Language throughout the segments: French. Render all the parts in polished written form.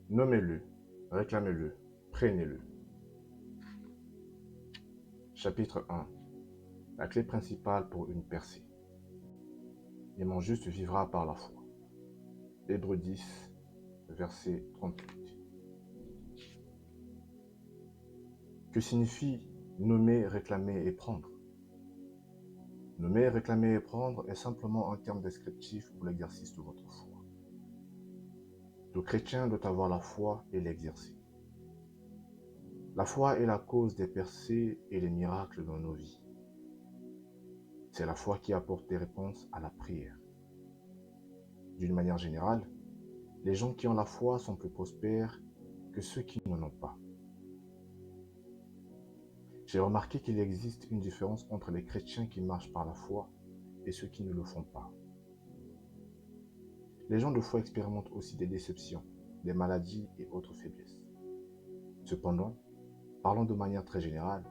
Nommez-le, réclamez-le, prenez-le. Chapitre 1. La clé principale pour une percée. Et mon juste vivra par la foi. Hébreux 10, verset 38. Que signifie nommer, réclamer et prendre? Nommer, réclamer et prendre est simplement un terme descriptif pour l'exercice de votre foi. Le chrétien doit avoir la foi et l'exercer. La foi est la cause des percées et des miracles dans nos vies. C'est la foi qui apporte des réponses à la prière. D'une manière générale, les gens qui ont la foi sont plus prospères que ceux qui n'en ont pas. J'ai remarqué qu'il existe une différence entre les chrétiens qui marchent par la foi et ceux qui ne le font pas. Les gens de foi expérimentent aussi des déceptions, des maladies et autres faiblesses. Cependant, parlant de manière très générale,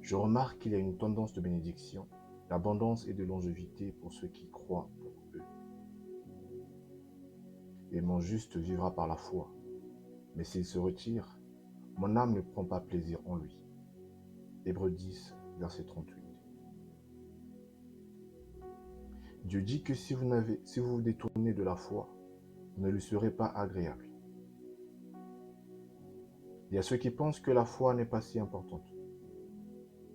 je remarque qu'il y a une tendance de bénédiction, d'abondance et de longévité pour ceux qui croient pour eux. Et mon juste vivra par la foi, mais s'il se retire, mon âme ne prend pas plaisir en lui. Hébreux 10, verset 38. Dieu dit que si vous vous détournez de la foi, vous ne lui serez pas agréable. Il y a ceux qui pensent que la foi n'est pas si importante.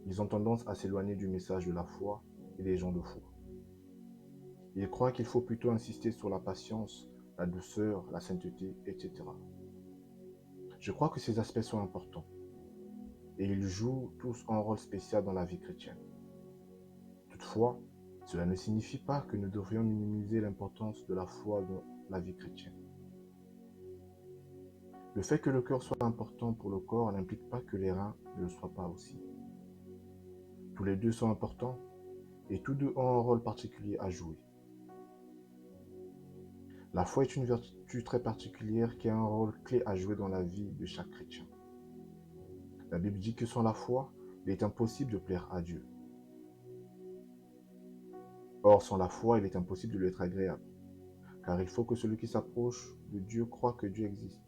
Ils ont tendance à s'éloigner du message de la foi et des gens de foi. Ils croient qu'il faut plutôt insister sur la patience, la douceur, la sainteté, etc. Je crois que ces aspects sont importants et ils jouent tous un rôle spécial dans la vie chrétienne. Toutefois, cela ne signifie pas que nous devrions minimiser l'importance de la foi dans la vie chrétienne. Le fait que le cœur soit important pour le corps n'implique pas que les reins ne le soient pas aussi. Tous les deux sont importants et tous deux ont un rôle particulier à jouer. La foi est une vertu très particulière qui a un rôle clé à jouer dans la vie de chaque chrétien. La Bible dit que sans la foi, il est impossible de plaire à Dieu. Or, sans la foi, il est impossible de lui être agréable, car il faut que celui qui s'approche de Dieu croie que Dieu existe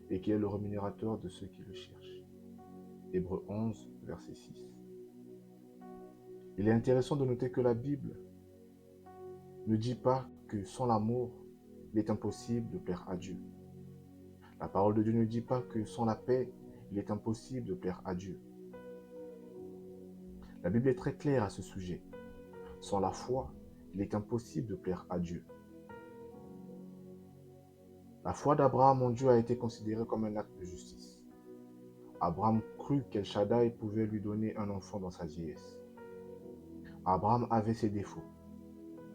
et qu'il est le rémunérateur de ceux qui le cherchent. Hébreux 11, verset 6. Il est intéressant de noter que la Bible ne dit pas que sans l'amour, il est impossible de plaire à Dieu. La parole de Dieu ne dit pas que sans la paix, il est impossible de plaire à Dieu. La Bible est très claire à ce sujet. Sans la foi, il est impossible de plaire à Dieu. La foi d'Abraham en Dieu a été considérée comme un acte de justice. Abraham crut qu'El Shaddai pouvait lui donner un enfant dans sa vieillesse. Abraham avait ses défauts.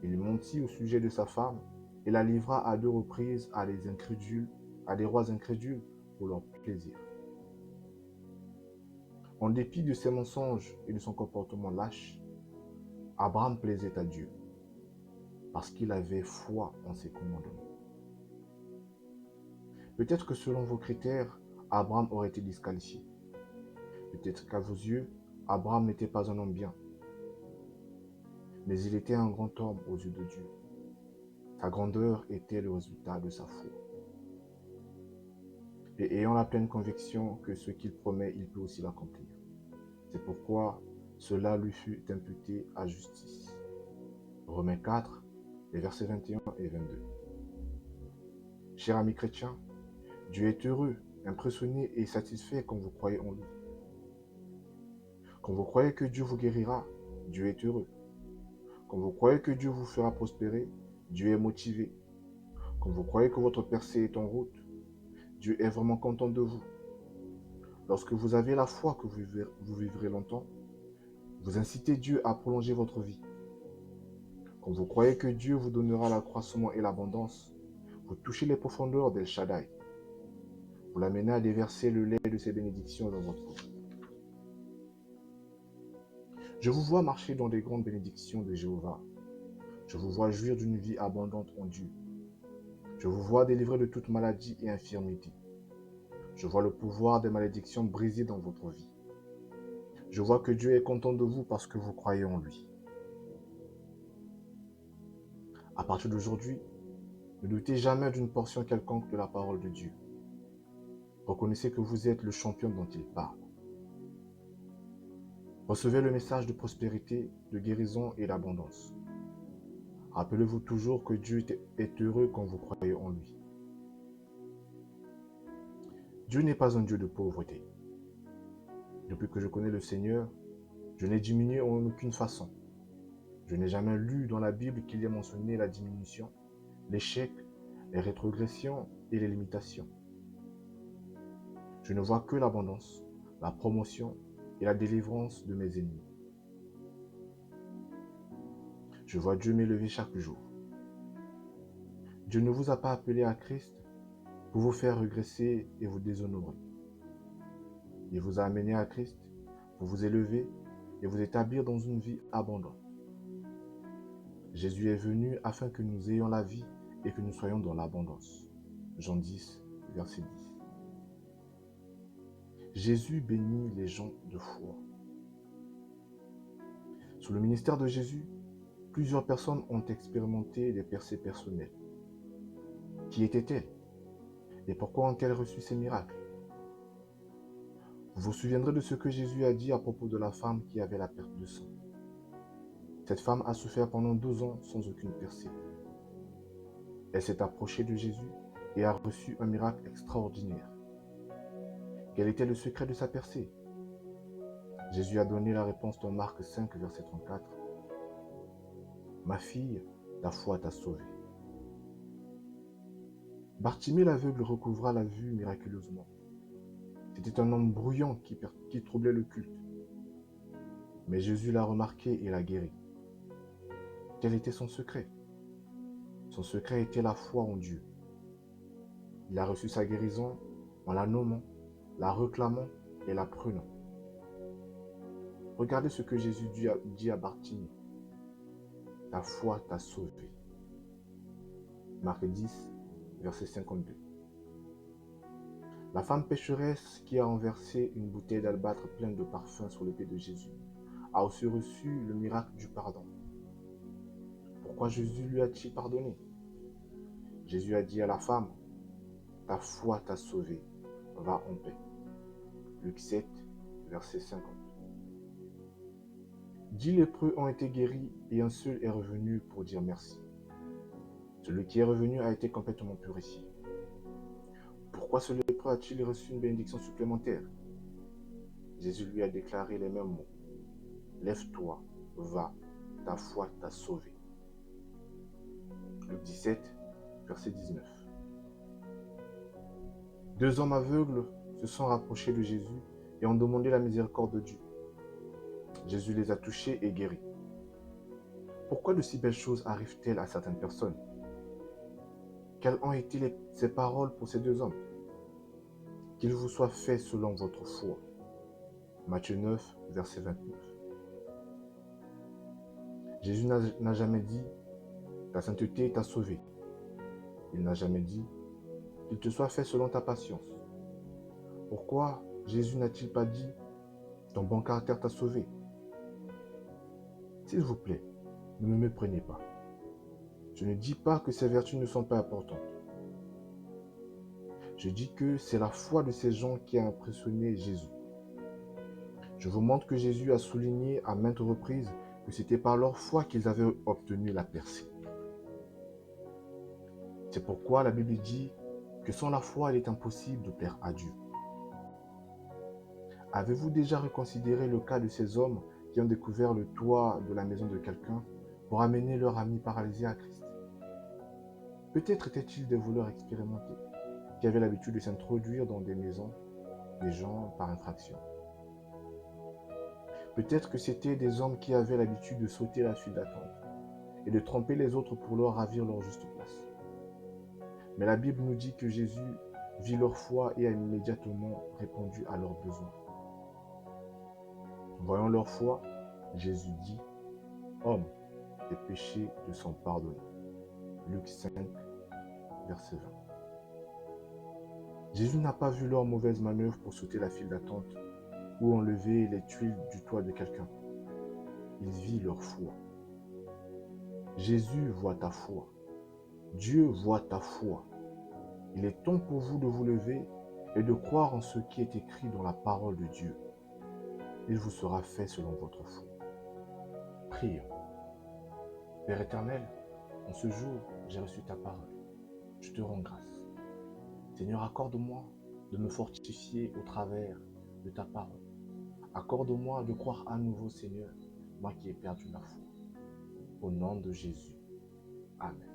Il mentit au sujet de sa femme et la livra à 2 reprises à des rois incrédules pour leur plaisir. En dépit de ses mensonges et de son comportement lâche, Abraham plaisait à Dieu parce qu'il avait foi en ses commandements. Peut-être que selon vos critères, Abraham aurait été disqualifié. Peut-être qu'à vos yeux, Abraham n'était pas un homme bien. Mais il était un grand homme aux yeux de Dieu. Sa grandeur était le résultat de sa foi. Et ayant la pleine conviction que ce qu'il promet, il peut aussi l'accomplir. C'est pourquoi cela lui fut imputé à justice. Romains 4, les versets 21 et 22. Cher ami chrétien, Dieu est heureux, impressionné et satisfait quand vous croyez en lui. Quand vous croyez que Dieu vous guérira, Dieu est heureux. Quand vous croyez que Dieu vous fera prospérer, Dieu est motivé. Quand vous croyez que votre percée est en route, Dieu est vraiment content de vous. Lorsque vous avez la foi que vous vivrez longtemps, vous incitez Dieu à prolonger votre vie. Quand vous croyez que Dieu vous donnera l'accroissement et l'abondance, vous touchez les profondeurs d'El Shaddai. Vous l'amenez à déverser le lait de ses bénédictions dans votre vie. Je vous vois marcher dans les grandes bénédictions de Jéhovah. Je vous vois jouir d'une vie abondante en Dieu. Je vous vois délivré de toute maladie et infirmité. Je vois le pouvoir des malédictions briser dans votre vie. Je vois que Dieu est content de vous parce que vous croyez en lui. À partir d'aujourd'hui, Ne doutez jamais d'une portion quelconque de la parole de Dieu. Reconnaissez que vous êtes le champion dont il parle. Recevez le message de prospérité, de guérison et d'abondance. Rappelez-vous toujours que Dieu est heureux quand vous croyez en lui. Dieu n'est pas un Dieu de pauvreté. Depuis que je connais le Seigneur, je n'ai diminué en aucune façon. Je n'ai jamais lu dans la Bible qu'il y ait mentionné la diminution, l'échec, les rétrogressions et les limitations. Je ne vois que l'abondance, la promotion et la délivrance de mes ennemis. Je vois Dieu m'élever chaque jour. Dieu ne vous a pas appelé à Christ pour vous faire régresser et vous déshonorer. Il vous a amené à Christ pour vous élever et vous établir dans une vie abondante. Jésus est venu afin que nous ayons la vie et que nous soyons dans l'abondance. Jean 10, verset 10. Jésus bénit les gens de foi. Sous le ministère de Jésus, plusieurs personnes ont expérimenté des percées personnelles. Qui étaient-elles? Et pourquoi ont-elles reçu ces miracles? Vous vous souviendrez de ce que Jésus a dit à propos de la femme qui avait la perte de sang. Cette femme a souffert pendant 12 ans sans aucune percée. Elle s'est approchée de Jésus et a reçu un miracle extraordinaire. Quel était le secret de sa percée? Jésus a donné la réponse dans Marc 5, verset 34. Ma fille, ta foi t'a sauvée. Bartimée l'aveugle recouvra la vue miraculeusement. C'était un homme bruyant qui troublait le culte. Mais Jésus l'a remarqué et l'a guéri. Quel était son secret? Son secret était la foi en Dieu. Il a reçu sa guérison en la nommant, la réclamant et la prenant. Regardez ce que Jésus dit à Bartimée. Ta foi t'a sauvé. Marc 10, verset 52. La femme pécheresse qui a renversé une bouteille d'albâtre pleine de parfum sur le pied de Jésus a aussi reçu le miracle du pardon. Pourquoi Jésus lui a-t-il pardonné? Jésus a dit à la femme, ta foi t'a sauvé, va en paix. Luc 7, verset 50. 10 lépreux ont été guéris et un seul est revenu pour dire merci. Celui qui est revenu a été complètement purifié. Pourquoi ce lépreux a-t-il reçu une bénédiction supplémentaire? Jésus lui a déclaré les mêmes mots. Lève-toi, va, ta foi t'a sauvé. Luc 17, verset 19. 2 hommes aveugles se sont rapprochés de Jésus et ont demandé la miséricorde de Dieu. Jésus les a touchés et guéris. Pourquoi de si belles choses arrivent-elles à certaines personnes? Quelles ont été ces paroles pour ces 2 hommes? Qu'il vous soit fait selon votre foi. Matthieu 9, verset 29. Jésus n'a jamais dit « ta sainteté t'a sauvé ». Il n'a jamais dit « qu'il te soit fait selon ta patience ». Pourquoi Jésus n'a-t-il pas dit « ton bon caractère t'a sauvé ». S'il vous plaît, ne me méprenez pas. Je ne dis pas que ces vertus ne sont pas importantes. Je dis que c'est la foi de ces gens qui a impressionné Jésus. Je vous montre que Jésus a souligné à maintes reprises que c'était par leur foi qu'ils avaient obtenu la percée. C'est pourquoi la Bible dit que sans la foi, il est impossible de plaire à Dieu. Avez-vous déjà reconsidéré le cas de ces hommes qui ont découvert le toit de la maison de quelqu'un pour amener leur ami paralysé à Christ? Peut-être étaient-ils des voleurs expérimentés qui avaient l'habitude de s'introduire dans des maisons des gens par infraction. Peut-être que c'étaient des hommes qui avaient l'habitude de sauter la file d'attente et de tromper les autres pour leur ravir leur juste place. Mais la Bible nous dit que Jésus vit leur foi et a immédiatement répondu à leurs besoins. Voyant leur foi, Jésus dit, « Homme, tes péchés te sont pardonnés. » Luc 5, verset 20. Jésus n'a pas vu leur mauvaise manœuvre pour sauter la file d'attente ou enlever les tuiles du toit de quelqu'un. Il vit leur foi. Jésus voit ta foi. Dieu voit ta foi. Il est temps pour vous de vous lever et de croire en ce qui est écrit dans la parole de Dieu. Il vous sera fait selon votre foi. Prions. Père éternel, en ce jour, j'ai reçu ta parole. Je te rends grâce. Seigneur, accorde-moi de me fortifier au travers de ta parole. Accorde-moi de croire à nouveau, Seigneur, moi qui ai perdu la foi. Au nom de Jésus. Amen.